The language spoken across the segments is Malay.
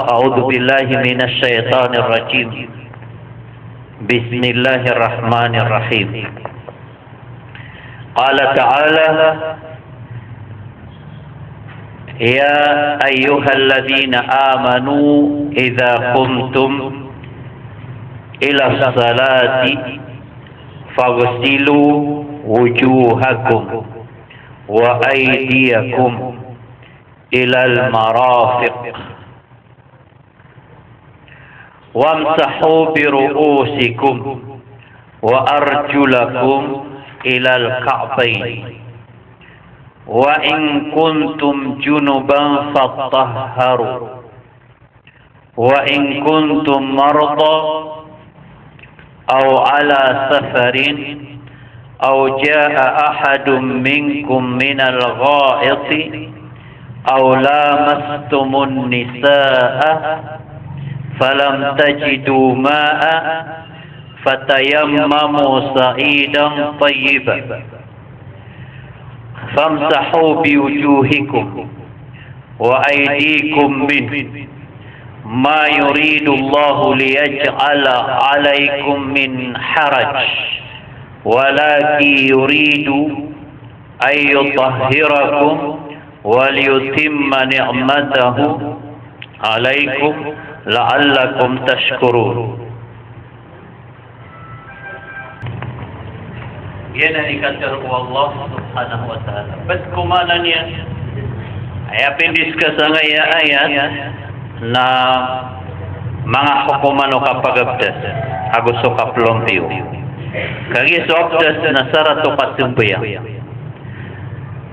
أعوذ بالله من الشيطان الرجيم. بسم الله الرحمن الرحيم. قال تعالى: يا أيها الذين آمنوا إذا قمتم إلى الصلاة فاغسلوا وجوهكم وأيديكم إلى المرافق وامسحوا برؤوسكم وأرجلكم إلى الكعبين وإن كنتم جنبا فاطهروا وإن كنتم مرضى أو على سفر أو جاء أحد منكم من الغائط أو لامستم النساء فلم تجدوا ماء فتيمموا صعيدا طيبا فامسحوا بوجوهكم وأيديكم منه ما يريد الله ليجعل عليكم من حرج ولكن يريد أن يطهركم وليتم نعمته عليكم لعلكم تشكرون. Yan ang ikatar ko Allah subhanahu wa ta'ala. Ba't kumanan yan? Ay apindiskas ang ayat na mga hukuman o kapagabdas agusto kaplompiyo. Kagi so abdas na sarato katumbayang.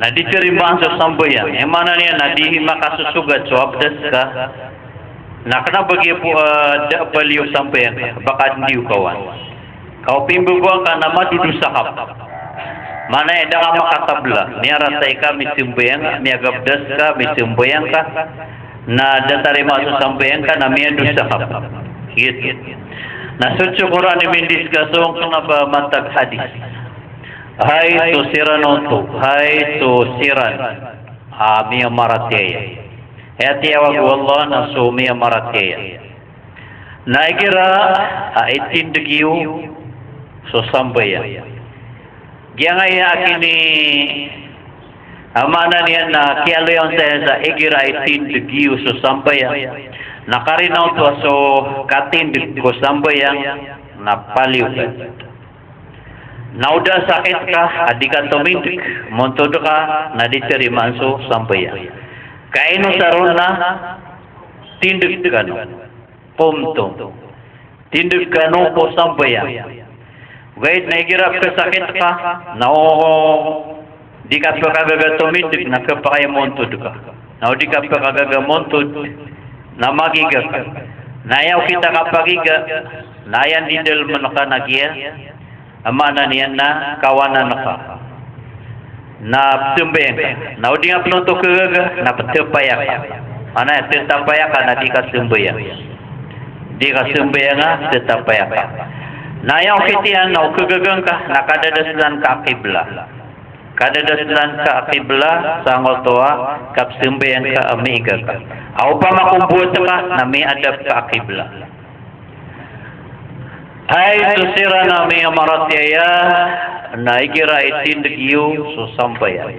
Na di terimbang sa sambayang. Yang mana niya na di makasusugat so abdas ka na kana bagi po da baliw sambayang baka hindi kawan. Kau pimbubuang ka na madudusakap. Mana ada ka makatabla. Niya ratay ka, misimbayang, niya gabdas ka, misimbayang ka, na datari maso sambayang ka, na miya dusakap. Hit. Nasutso Quran ni Mindis kasong kung ba matag hadis. Hai to siranoto, hai to siran. Miya maratyaya. Hati awag wallah na so miya maratyaya. Naikira, itindagiyo, so sambaya. Diyan ay akini amana niya na kialo yung sa igira itin digiyo so sambaya. Nakarinaw to so katin ko sambaya na paliw. Nauda sakit ka, adi ka tumindik, montod ka, naditerima so sambaya. Kaino saron na tindik ka no. Pumto. Tindik ka no po sambaya. Wait, naigirap ka sakit ka, di ka pa kagagatumindik, nakapakayamontod ka. Di ka pa kagagamontod, na magiga ka. Nayaw kita kapagiga, nayan didel mo ka nagya, amana niyan na kawanan ka. Na sumbayang ka. Di nga pinuto kagaga, napatapaya ka. Ana, tatapaya ka na di ka sumbayang. Di ka sumbayang nga, tatapaya ka. Nayaw kitiyan na kagagang ka, nakadadaslan ka kibla. Kadadaslan ka kibla, sa ngotoa, kapsimbayan ka amiga ka. Ako pa makubuot ka, na may adab ka kibla. Ay, susira na may amaratyaya, na ikira itindagiyo, susambayan.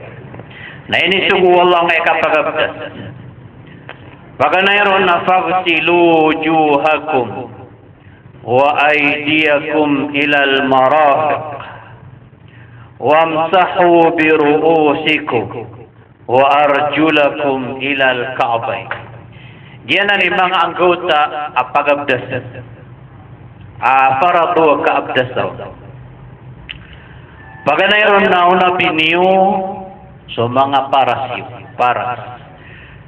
Na inisugu wallah ngay kapagabdas. Baka nayroon na fagsilu juhakum وأيديكم إلى المرافق وامسحوا برؤوسكم وأرجلكم إلى الكعبين. Diyan ang mga anggota apagabdas. Para to kaabdas daw. Pag nayroon na una biniyo so mga paras.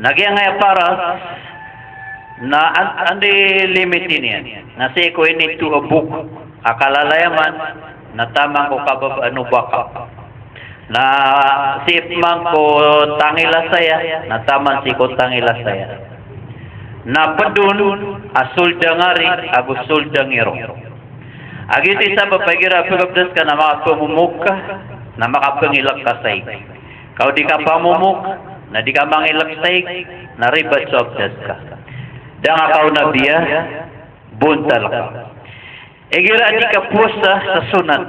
Nagyang nga paras na andi limitin yan. Nasi ko ini to a book. Akalalayaman na tamang ko kababano baka. Na sip man ko tangila saya, na taman si ko tangila saya. Na padun asul dangari agus sul dangiro. Agiti sa papagira pagabdas ka na makapumumuk ka, na makapangilak ka say. Kau di ka pamumuk, na di ka mangilak say, na ribat sa abdas ka. Danga kau nabiya buntal ka. Igira di ka puasa sa sunat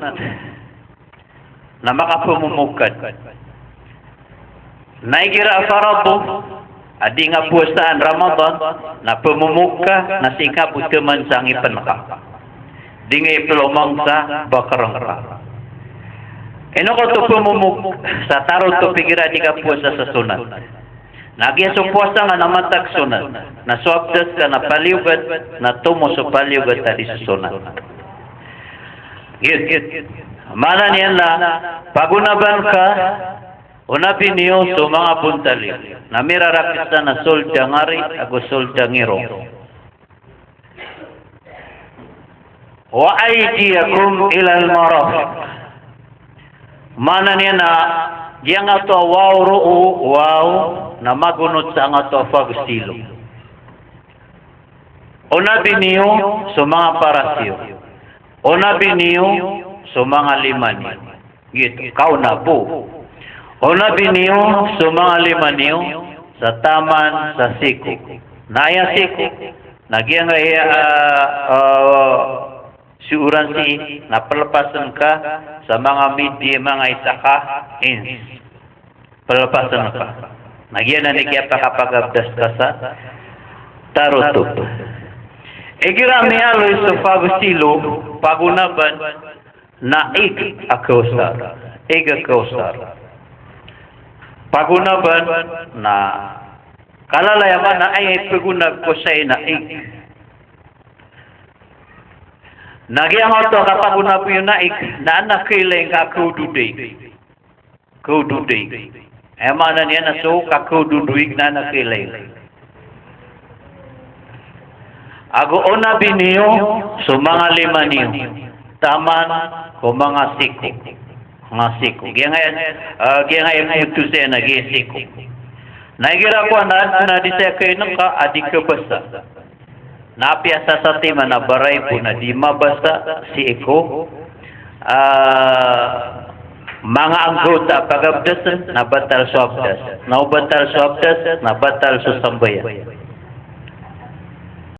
na makapumumukad. Naigira farado adi nga puasaan Ramadan na pumumuka na singkap utaman sa ngipan ka. Di nga ipulumang sa bakarang ka. Ino ko to pumumuk sa tarot to pigira di ka puasa sa sunat. Nagya sa puasa nga namatag sunat. Na swabdas ka na paliugat na tumo sa paliugat tadi sa sunat. Git. Mana niyan na pagunaban ka unabi niyo sa mga buntali na mirarakista na solda ngari ako solda ngiro. Wa aydiyakum ilal marafiq. Mana niya na diya nga to wow na magunot sa nga to pagstilo. Unabi niyo sa mga parasyo. Unabi niyo sa mga liman. Git, kau na po. Unabi niyo sa mga liman niyo sa taman sa siko. Naya siko. Nagyang siuran si napalapasan ka sa mga media, mga isaka, palapasan ka. Nagyan na niya pakapagabdas ka sa tarutup. Igira mi aloy sa pagstilo, pagunaban na akosar. Akosar. Pagunaban na kalalayaman na ay pagunag ko sa inaig. Nagyang ito kapagunab yung naig na anak kailang kakududig. Kududig. Ay mana niya na so kakududig na anak kailang. Ago ona biniyo so mga lima niyo. Taman ko mga siko. Mga siko. Kaya ngayon ito siya naging siko. Nagira ko na di siya kayo nang ka adik kabasa. Napiasa sa tima na baray po na di mabasa si Eko. Mga anggota pagabdasan na batal swabdas. Na batal swabdas na batal susambayan.